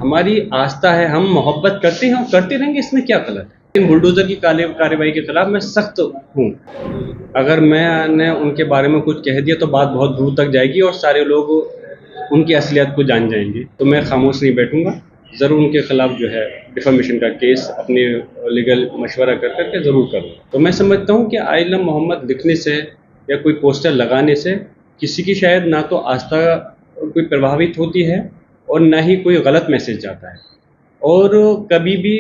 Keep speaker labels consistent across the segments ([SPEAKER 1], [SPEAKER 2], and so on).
[SPEAKER 1] हमारी आस्था है, हम मोहब्बत करते हैं और करते रहेंगे, इसमें क्या गलत है। लेकिन बुलडोज़र की कार्रवाई के खिलाफ मैं सख्त हूँ। अगर मैंने उनके बारे में कुछ कह दिया तो बात बहुत दूर तक जाएगी और सारे लोग उनकी असलियत को जान जाएंगे, तो मैं खामोश नहीं बैठूंगा। ज़रूर उनके खिलाफ जो है डिफेमेशन का केस अपने लीगल मशवरा कर करके ज़रूर करूँगा। तो मैं समझता हूँ कि आइलम मोहम्मद लिखने से या कोई पोस्टर लगाने से किसी की शायद ना तो आस्था कोई प्रभावित होती है और ना ही कोई गलत मैसेज जाता है। और कभी भी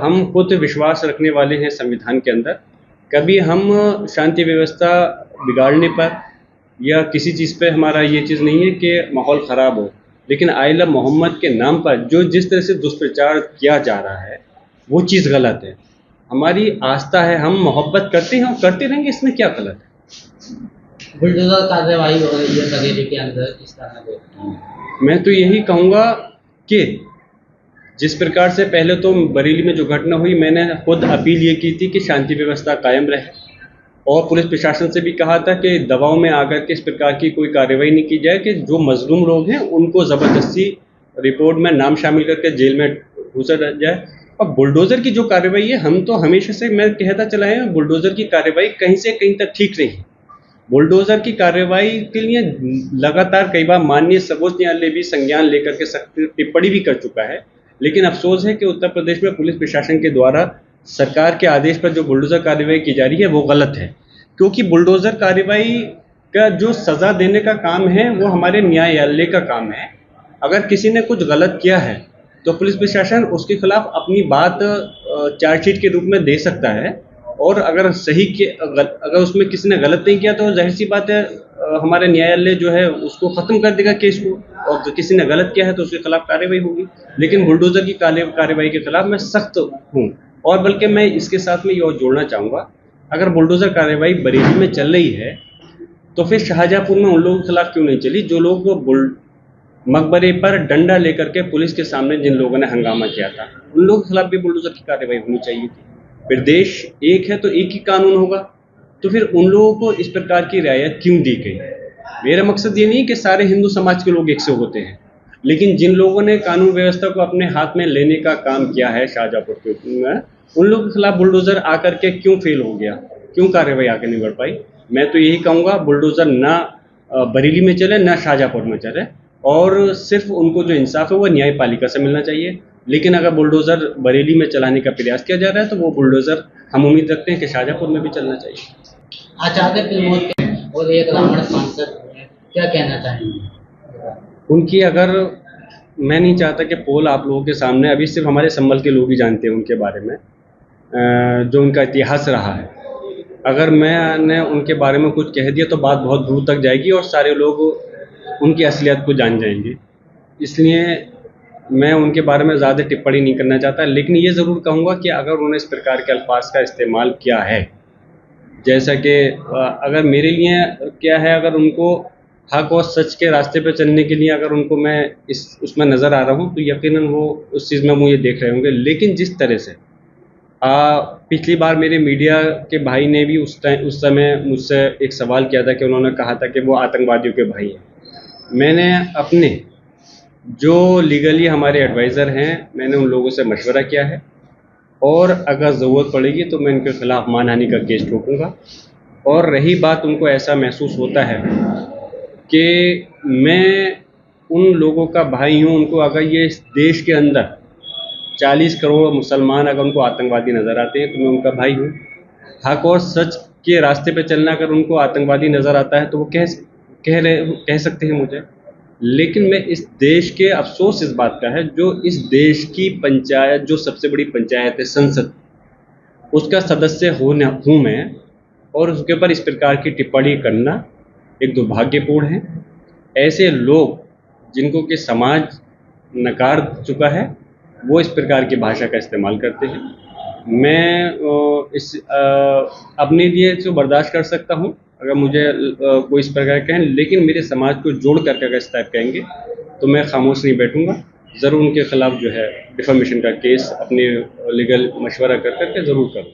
[SPEAKER 1] हम खुद विश्वास रखने वाले हैं संविधान के अंदर, कभी हम शांति व्यवस्था बिगाड़ने पर या किसी चीज़ पे हमारा ये चीज़ नहीं है कि माहौल ख़राब हो, लेकिन आइला मोहम्मद के नाम पर जो जिस तरह से दुष्प्रचार किया जा रहा है वो चीज़ गलत है। हमारी आस्था है, हम मोहब्बत करते हैं और करते रहेंगे, इसमें क्या गलत है।
[SPEAKER 2] बुलडोजर कार्रवाई हो रही है बरेली के अंदर, किस तरह देखते हैं?
[SPEAKER 1] मैं तो यही कहूँगा कि जिस प्रकार से पहले तो बरेली में जो घटना हुई, मैंने खुद अपील ये की थी कि शांति व्यवस्था कायम रहे और पुलिस प्रशासन से भी कहा था कि दबाव में आकर के इस प्रकार की कोई कार्रवाई नहीं की जाए कि जो मजलूम लोग हैं उनको ज़बरदस्ती रिपोर्ट में नाम शामिल करके जेल में घुसा जाए। अब बुलडोज़र की जो कार्रवाई है, हम तो हमेशा से मैं कहता चला है बुलडोज़र की कार्रवाई कहीं से कहीं तक ठीक रही। बुलडोज़र की कार्रवाई के लिए लगातार कई बार माननीय सर्वोच्च न्यायालय भी संज्ञान लेकर के सख्त टिप्पणी भी कर चुका है, लेकिन अफसोस है कि उत्तर प्रदेश में पुलिस प्रशासन के द्वारा सरकार के आदेश पर जो बुलडोज़र कार्रवाई की जा रही है वो गलत है। क्योंकि बुलडोज़र कार्रवाई का जो सज़ा देने का काम है वो हमारे न्यायालय का काम है। अगर किसी ने कुछ गलत किया है तो पुलिस प्रशासन उसके खिलाफ अपनी बात चार्जशीट के रूप में दे सकता है, और अगर अगर उसमें किसी ने गलत नहीं किया तो जाहिर सी बात है हमारे न्यायालय जो है उसको ख़त्म कर देगा केस को, और तो किसी ने गलत किया है तो उसके खिलाफ कार्रवाई होगी। लेकिन बुलडोज़र की कार्रवाई के खिलाफ मैं सख्त हूँ। और बल्कि मैं इसके साथ में ये और जोड़ना चाहूँगा, अगर बुलडोज़र कार्रवाई बरेली में चल रही है तो फिर शाहजहाँपुर में उन लोगों के खिलाफ क्यों नहीं चली जो लोग मकबरे पर डंडा लेकर के पुलिस के सामने जिन लोगों ने हंगामा किया था, उन लोगों के खिलाफ भी बुलडोज़र की कार्रवाई होनी चाहिए थी। फिर देश एक है तो एक ही कानून होगा, तो फिर उन लोगों को इस प्रकार की रियायत क्यों दी गई। मेरा मकसद ये नहीं कि सारे हिंदू समाज के लोग एक से होते हैं, लेकिन जिन लोगों ने कानून व्यवस्था को अपने हाथ में लेने का काम किया है शाहजहाँपुर के, उन लोगों के खिलाफ बुलडोज़र आकर के क्यों फेल हो गया, क्यों कार्रवाई आगे नहीं बढ़ पाई। मैं तो यही कहूँगा बुलडोज़र ना बरेली में चले ना शाहजहाँपुर में चले, और सिर्फ उनको जो इंसाफ है वो न्यायपालिका से मिलना चाहिए। लेकिन अगर बुलडोज़र बरेली में चलाने का प्रयास किया जा रहा है तो वो बुलडोज़र हम उम्मीद रखते हैं कि शाहजहाँपुर में भी चलना चाहिए।
[SPEAKER 2] आचार्य फिल्मों और एक रावण सांसद है, क्या कहना चाहेंगे
[SPEAKER 1] उनकी? अगर मैं नहीं चाहता कि पोल आप लोगों के सामने, अभी सिर्फ हमारे संभल के लोग ही जानते हैं उनके बारे में, जो उनका इतिहास रहा है। अगर मैंने उनके बारे में कुछ कह दिया तो बात बहुत दूर तक जाएगी और सारे लोग उनकी असलियत को जान जाएंगे, इसलिए मैं उनके बारे में ज़्यादा टिप्पणी नहीं करना चाहता। लेकिन ये ज़रूर कहूँगा कि अगर उन्होंने इस प्रकार के अल्फाज का इस्तेमाल किया है, जैसा कि अगर मेरे लिए क्या है, अगर उनको हक और सच के रास्ते पे चलने के लिए अगर उनको मैं उसमें नज़र आ रहा हूँ तो यकीनन वो उस चीज़ में मुझे देख रहे होंगे। लेकिन जिस तरह से पिछली बार मेरे मीडिया के भाई ने भी उस समय मुझसे एक सवाल किया था कि उन्होंने कहा था कि वो आतंकवादियों के भाई हैं। मैंने अपने जो लीगली हमारे एडवाइज़र हैं, मैंने उन लोगों से मशवरा किया है, और अगर ज़रूरत पड़ेगी तो मैं इनके खिलाफ मानहानि का केस ठोकूँगा। और रही बात उनको ऐसा महसूस होता है कि मैं उन लोगों का भाई हूँ, उनको अगर ये इस देश के अंदर 40 करोड़ मुसलमान अगर उनको आतंकवादी नज़र आते हैं तो मैं उनका भाई हूँ। हक और सच के रास्ते पे चलना अगर उनको आतंकवादी नज़र आता है तो वो कह सकते हैं मुझे। लेकिन मैं इस देश के, अफसोस इस बात का है, जो इस देश की पंचायत, जो सबसे बड़ी पंचायत है संसद, उसका सदस्य हूँ मैं, और उसके ऊपर इस प्रकार की टिप्पणी करना एक दुर्भाग्यपूर्ण है। ऐसे लोग जिनको कि समाज नकार चुका है वो इस प्रकार की भाषा का इस्तेमाल करते हैं। मैं अपने लिए तो बर्दाश्त कर सकता हूँ अगर मुझे कोई इस प्रकार कहें, लेकिन मेरे समाज को जोड़ करके अगर इस टाइप कहेंगे तो मैं खामोश नहीं बैठूँगा। ज़रूर उनके खिलाफ जो है डिफेमेशन का केस अपने लीगल मशवरा कर करके ज़रूर करूँ।